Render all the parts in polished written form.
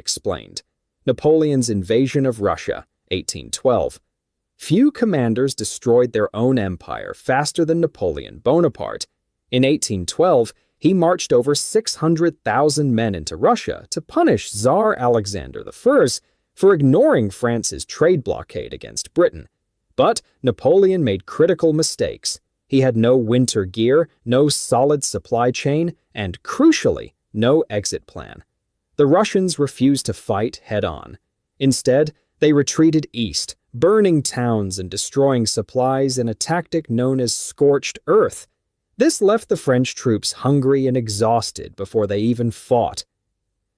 explained. Napoleon's invasion of Russia, 1812. Few commanders destroyed their own empire faster than Napoleon Bonaparte. In 1812, he marched over 600,000 men into Russia to punish Tsar Alexander I for ignoring France's trade blockade against Britain. But Napoleon made critical mistakes. He had no winter gear, no solid supply chain, and, crucially, no exit plan. The Russians refused to fight head-on. Instead, they retreated east, burning towns and destroying supplies in a tactic known as scorched earth. This left the French troops hungry and exhausted before they even fought.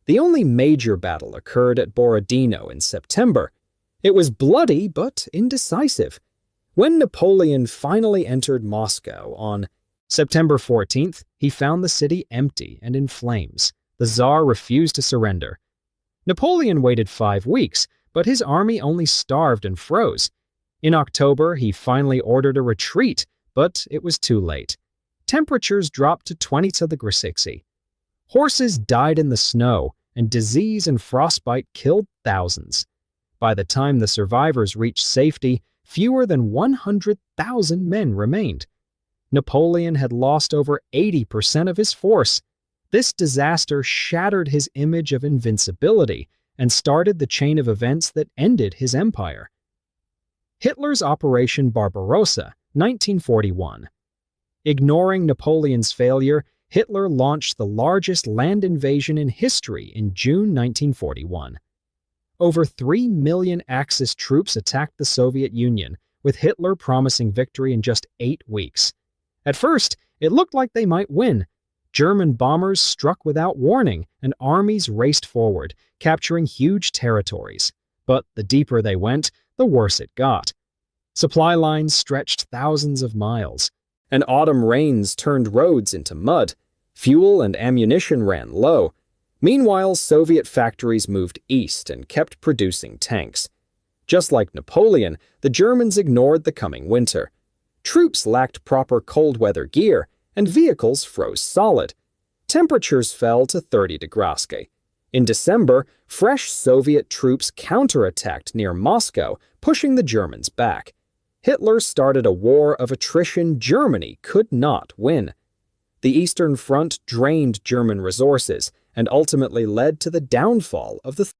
The only major battle occurred at Borodino in September. It was bloody but indecisive. When Napoleon finally entered Moscow on September 14th, he found the city empty and in flames. The Tsar refused to surrender. Napoleon waited 5 weeks, but his army only starved and froze. In October, he finally ordered a retreat, but it was too late. Temperatures dropped to 20 degrees Celsius. Horses died in the snow, and disease and frostbite killed thousands. By the time the survivors reached safety, fewer than 100,000 men remained. Napoleon had lost over 80% of his force. This disaster shattered his image of invincibility and started the chain of events that ended his empire. Hitler's Operation Barbarossa, 1941. Ignoring Napoleon's failure, Hitler launched the largest land invasion in history in June 1941. Over 3 million Axis troops attacked the Soviet Union, with Hitler promising victory in just 8 weeks. At first, it looked like they might win. German bombers struck without warning, and armies raced forward, capturing huge territories. But the deeper they went, the worse it got. Supply lines stretched thousands of miles, and autumn rains turned roads into mud. Fuel and ammunition ran low. Meanwhile, Soviet factories moved east and kept producing tanks. Just like Napoleon, the Germans ignored the coming winter. Troops lacked proper cold weather gear, and vehicles froze solid. Temperatures fell to 30 degrees Celsius. In December, fresh Soviet troops counterattacked near Moscow, pushing the Germans back. Hitler started a war of attrition Germany could not win. The Eastern Front drained German resources and ultimately led to the downfall of the